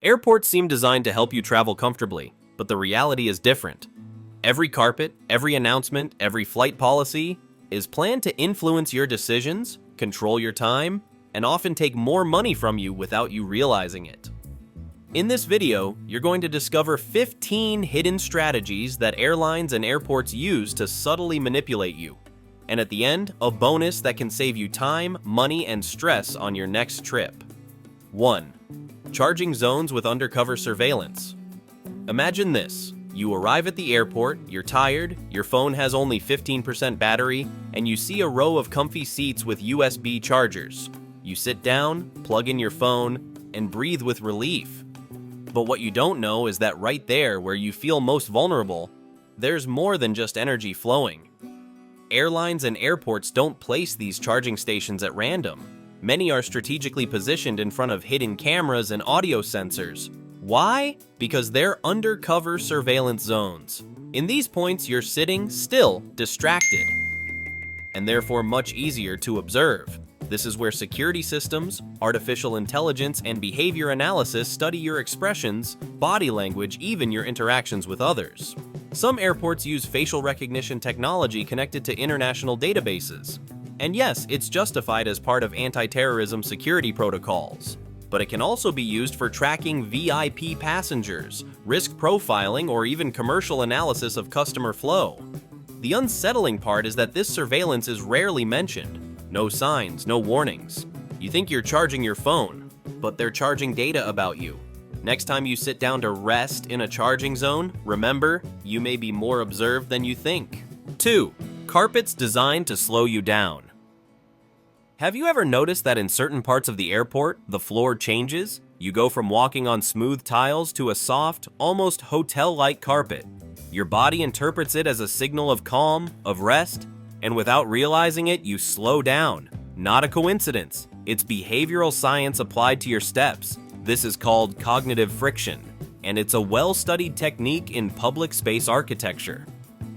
Airports seem designed to help you travel comfortably, but the reality is different. Every carpet, every announcement, every flight policy is planned to influence your decisions, control your time, and often take more money from you without you realizing it. In this video, you're going to discover 15 hidden strategies that airlines and airports use to subtly manipulate you. And at the end, a bonus that can save you time, money, and stress on your next trip. 1. Charging zones with undercover surveillance. Imagine this. You arrive at the airport, you're tired, your phone has only 15% battery, and you see a row of comfy seats with USB chargers. You sit down, plug in your phone, and breathe with relief. But what you don't know is that right there, where you feel most vulnerable, there's more than just energy flowing. Airlines and airports don't place these charging stations at random. Many are strategically positioned in front of hidden cameras and audio sensors. Why? Because they're undercover surveillance zones. In these points, you're sitting still, distracted, and therefore much easier to observe. This is where security systems, artificial intelligence, and behavior analysis study your expressions, body language, even your interactions with others. Some airports use facial recognition technology connected to international databases. And yes, it's justified as part of anti-terrorism security protocols. But it can also be used for tracking VIP passengers, risk profiling, or even commercial analysis of customer flow. The unsettling part is that this surveillance is rarely mentioned. No signs, no warnings. You think you're charging your phone, but they're charging data about you. Next time you sit down to rest in a charging zone, remember, you may be more observed than you think. 2. Carpets designed to slow you down. Have you ever noticed that in certain parts of the airport, the floor changes? You go from walking on smooth tiles to a soft, almost hotel-like carpet. Your body interprets it as a signal of calm, of rest, and without realizing it, you slow down. Not a coincidence. It's behavioral science applied to your steps. This is called cognitive friction, and it's a well-studied technique in public space architecture.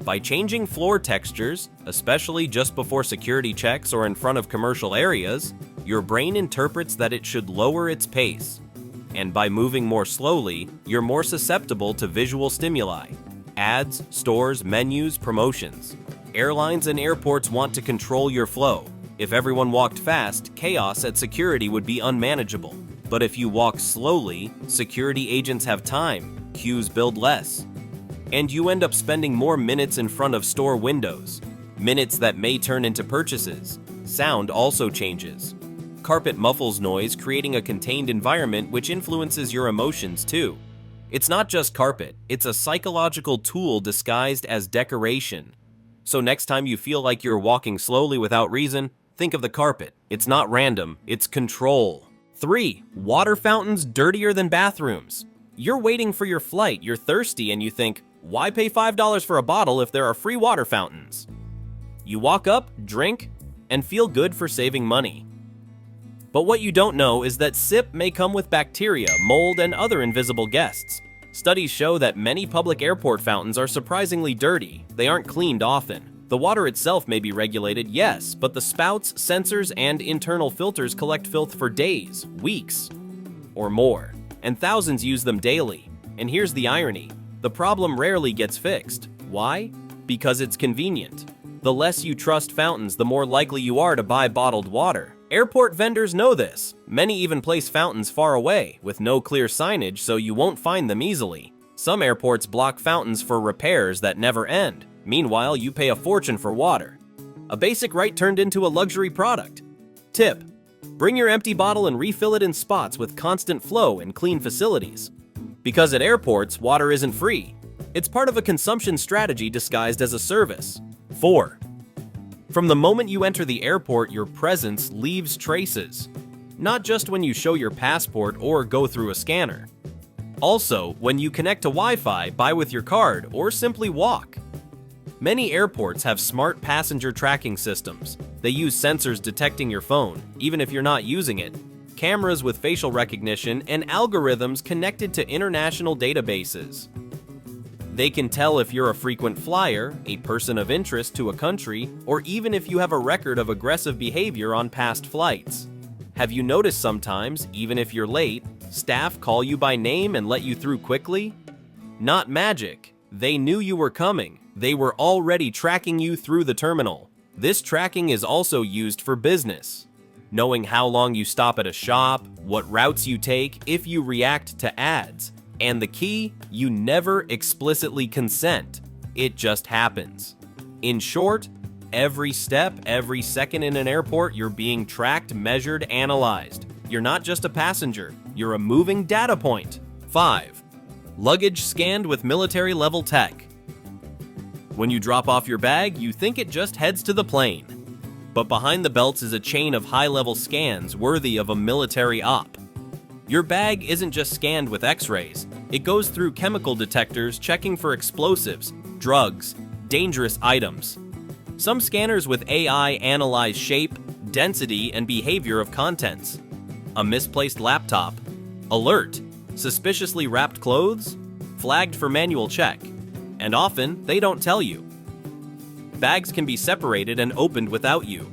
By changing floor textures, especially just before security checks or in front of commercial areas, your brain interprets that it should lower its pace. And by moving more slowly, you're more susceptible to visual stimuli: ads, stores, menus, promotions. Airlines and airports want to control your flow. If everyone walked fast, chaos at security would be unmanageable. But if you walk slowly, security agents have time, queues build less, and you end up spending more minutes in front of store windows, minutes that may turn into purchases. Sound also changes. Carpet muffles noise, creating a contained environment which influences your emotions too. It's not just carpet, it's a psychological tool disguised as decoration. So next time you feel like you're walking slowly without reason, think of the carpet. It's not random, it's control. 3. Water fountains dirtier than bathrooms. You're waiting for your flight, you're thirsty, and you think, why pay $5 for a bottle if there are free water fountains? You walk up, drink, and feel good for saving money. But what you don't know is that SIP may come with bacteria, mold, and other invisible guests. Studies show that many public airport fountains are surprisingly dirty. They aren't cleaned often. The water itself may be regulated, yes, but the spouts, sensors, and internal filters collect filth for days, weeks, or more. And thousands use them daily. And here's the irony. The problem rarely gets fixed. Why? Because it's convenient. The less you trust fountains, the more likely you are to buy bottled water. Airport vendors know this. Many even place fountains far away, with no clear signage, so you won't find them easily. Some airports block fountains for repairs that never end. Meanwhile, you pay a fortune for water. A basic right turned into a luxury product. Tip: bring your empty bottle and refill it in spots with constant flow and clean facilities. Because at airports, water isn't free. It's part of a consumption strategy disguised as a service. 4. From the moment you enter the airport, your presence leaves traces. Not just when you show your passport or go through a scanner. Also, when you connect to Wi-Fi, buy with your card, or simply walk. Many airports have smart passenger tracking systems. They use sensors detecting your phone, even if you're not using it, cameras with facial recognition, and algorithms connected to international databases. They can tell if you're a frequent flyer, a person of interest to a country, or even if you have a record of aggressive behavior on past flights. Have you noticed sometimes, even if you're late, Staff call you by name and let you through quickly? Not magic. They knew you were coming. They were already tracking you through the terminal. This tracking is also used for business. Knowing how long you stop at a shop, what routes you take, if you react to ads. And the key, you never explicitly consent. It just happens. In short, every step, every second in an airport, you're being tracked, measured, analyzed. You're not just a passenger, you're a moving data point. 5. Luggage scanned with military-level tech. When you drop off your bag, you think it just heads to the plane. But behind the belts is a chain of high-level scans worthy of a military op. Your bag isn't just scanned with X-rays. It goes through chemical detectors checking for explosives, drugs, dangerous items. Some scanners with AI analyze shape, density, and behavior of contents. A misplaced laptop. Alert! Suspiciously wrapped clothes? Flagged for manual check. And often, they don't tell you. Bags can be separated and opened without you.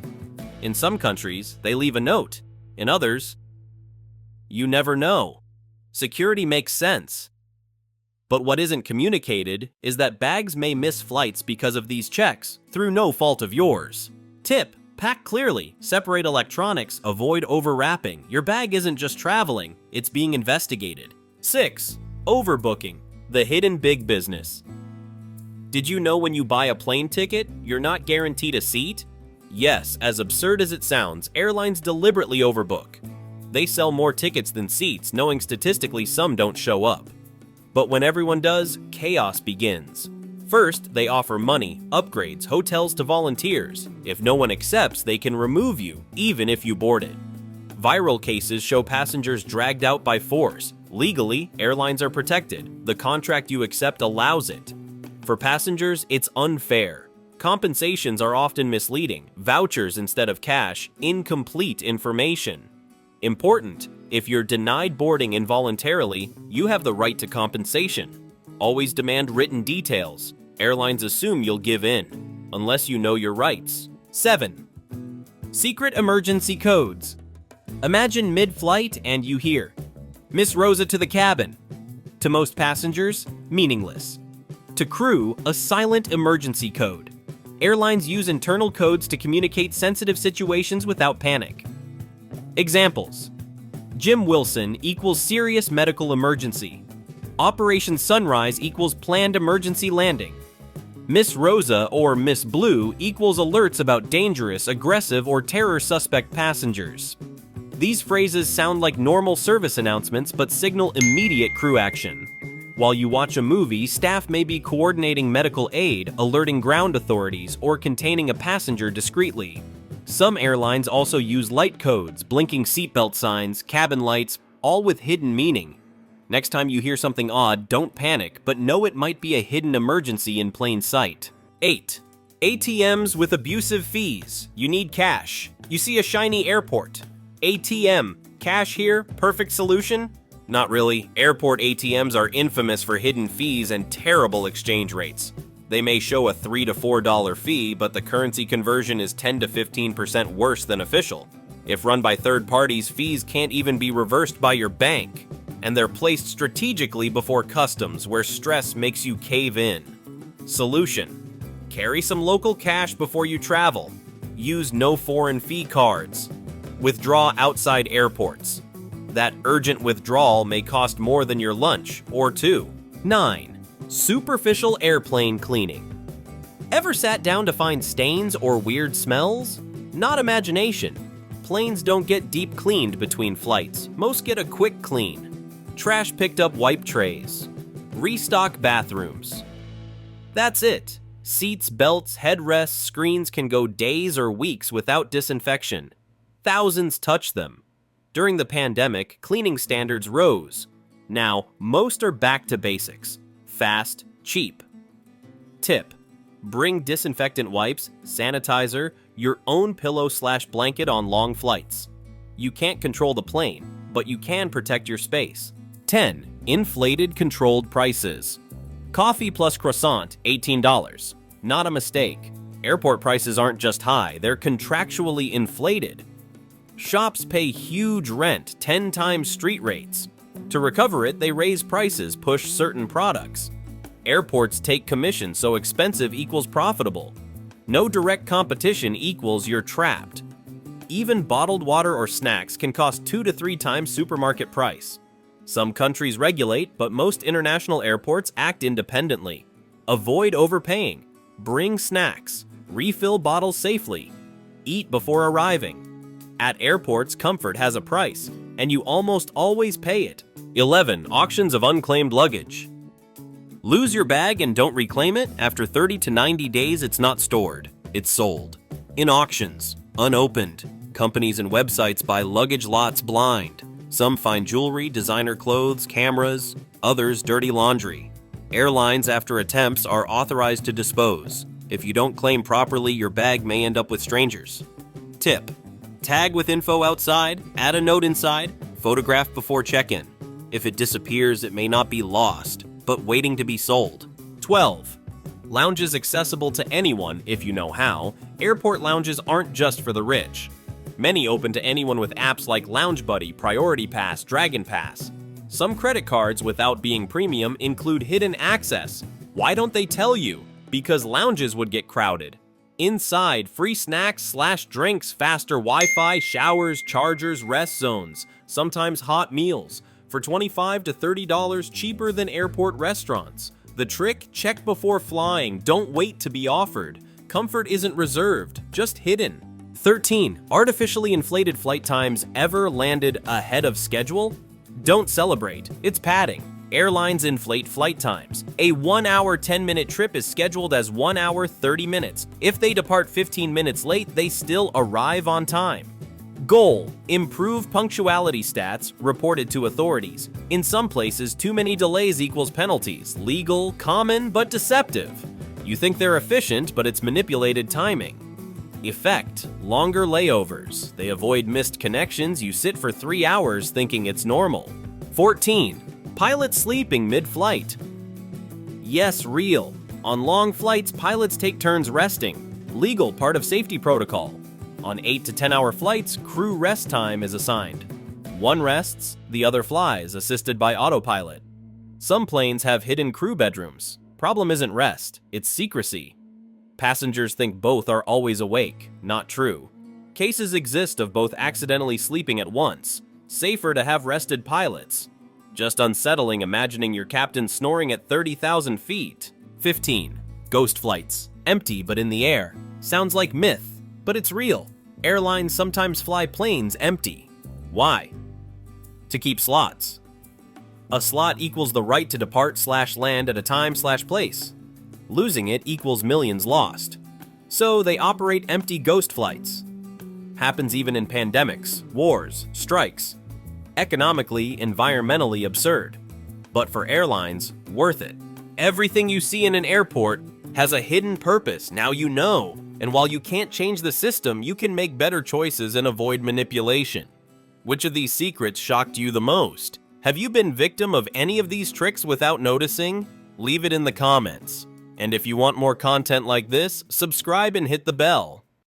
In some countries, they leave a note. In others, you never know. Security makes sense. But what isn't communicated is that bags may miss flights because of these checks, through no fault of yours. Tip: pack clearly, separate electronics, avoid overwrapping. Your bag isn't just traveling, it's being investigated. 6. Overbooking, the hidden big business. Did you know when you buy a plane ticket, you're not guaranteed a seat? Yes, as absurd as it sounds, airlines deliberately overbook. They sell more tickets than seats, knowing statistically some don't show up. But when everyone does, chaos begins. First, they offer money, upgrades, hotels to volunteers. If no one accepts, they can remove you, even if you board it. Viral cases show passengers dragged out by force. Legally, airlines are protected. The contract you accept allows it. For passengers, it's unfair. Compensations are often misleading, vouchers instead of cash, incomplete information. Important, if you're denied boarding involuntarily, you have the right to compensation. Always demand written details. Airlines assume you'll give in, unless you know your rights. 7. Secret emergency codes. Imagine mid-flight and you hear, "Miss Rosa to the cabin." To most passengers, meaningless. To crew, a silent emergency code. Airlines use internal codes to communicate sensitive situations without panic. Examples: Jim Wilson equals serious medical emergency. Operation Sunrise equals planned emergency landing. Miss Rosa or Miss Blue equals alerts about dangerous, aggressive, or terror suspect passengers. These phrases sound like normal service announcements but signal immediate crew action. While you watch a movie, staff may be coordinating medical aid, alerting ground authorities, or containing a passenger discreetly. Some airlines also use light codes, blinking seatbelt signs, cabin lights, all with hidden meaning. Next time you hear something odd, don't panic, but know it might be a hidden emergency in plain sight. 8. ATMs with abusive fees. You need cash. You see a shiny airport. ATM. Cash here? Perfect solution? Not really. Airport ATMs are infamous for hidden fees and terrible exchange rates. They may show a $3 to $4 fee, but the currency conversion is 10 to 15% worse than official. If run by third parties, fees can't even be reversed by your bank. And they're placed strategically before customs, where stress makes you cave in. Solution: carry some local cash before you travel. Use no foreign fee cards. Withdraw outside airports. That urgent withdrawal may cost more than your lunch, or two. 9. Superficial airplane cleaning. Ever sat down to find stains or weird smells? Not imagination. Planes don't get deep cleaned between flights. Most get a quick clean. Trash picked up wipe trays. Restock bathrooms. That's it. Seats, belts, headrests, screens can go days or weeks without disinfection. Thousands touch them. During the pandemic, cleaning standards rose. Now, most are back to basics. Fast, cheap. Tip: bring disinfectant wipes, sanitizer, your own pillow/blanket on long flights. You can't control the plane, but you can protect your space. 10. Inflated controlled prices. Coffee plus croissant, $18. Not a mistake. Airport prices aren't just high, they're contractually inflated. Shops pay huge rent, 10 times street rates. To recover it, they raise prices, push certain products. Airports take commission, so expensive equals profitable. No direct competition equals you're trapped. Even bottled water or snacks can cost 2 to 3 times supermarket price. Some countries regulate, but most international airports act independently. Avoid overpaying. Bring snacks. Refill bottles safely. Eat before arriving. At airports, comfort has a price, and you almost always pay it. 11. Auctions of unclaimed luggage. Lose your bag and don't reclaim it? After 30 to 90 days, it's not stored. It's sold. In auctions, unopened. Companies and websites buy luggage lots blind. Some find jewelry, designer clothes, cameras, others dirty laundry. Airlines, after attempts, are authorized to dispose. If you don't claim properly, your bag may end up with strangers. Tip: tag with info outside, add a note inside, photograph before check-in. If it disappears, it may not be lost, but waiting to be sold. 12. Lounges accessible to anyone if you know how. Airport lounges aren't just for the rich. Many open to anyone with apps like Lounge Buddy, Priority Pass, Dragon Pass. Some credit cards, without being premium, include hidden access. Why don't they tell you? Because lounges would get crowded. Inside, free snacks/drinks, faster Wi-Fi, showers, chargers, rest zones, sometimes hot meals, for $25 to $30 cheaper than airport restaurants. The trick? Check before flying, don't wait to be offered. Comfort isn't reserved, just hidden. 13. Artificially inflated flight times ever landed ahead of schedule? Don't celebrate, it's padding. Airlines inflate flight times. A 1 hour 10-minute trip is scheduled as 1 hour 30 minutes. If they depart 15 minutes late, they still arrive on time. Goal: improve punctuality stats reported to authorities. In some places, too many delays equals penalties. Legal, common, but deceptive. You think they're efficient, but it's manipulated timing. Effect: longer layovers. They avoid missed connections. You sit for 3 hours thinking it's normal. 14. Pilots sleeping mid-flight. Yes, real. On long flights, pilots take turns resting. Legal, part of safety protocol. On 8 to 10-hour flights, crew rest time is assigned. One rests, the other flies, assisted by autopilot. Some planes have hidden crew bedrooms. Problem isn't rest, it's secrecy. Passengers think both are always awake. Not true. Cases exist of both accidentally sleeping at once. Safer to have rested pilots. Just unsettling imagining your captain snoring at 30,000 feet. 15. Ghost flights. Empty but in the air. Sounds like myth, but it's real. Airlines sometimes fly planes empty. Why? To keep slots. A slot equals the right to depart/land at a time/place. Losing it equals millions lost. So they operate empty ghost flights. Happens even in pandemics, wars, strikes. Economically, environmentally absurd. But for airlines, worth it. Everything you see in an airport has a hidden purpose, now you know. And while you can't change the system, you can make better choices and avoid manipulation. Which of these secrets shocked you the most? Have you been victim of any of these tricks without noticing? Leave it in the comments. And if you want more content like this, subscribe and hit the bell.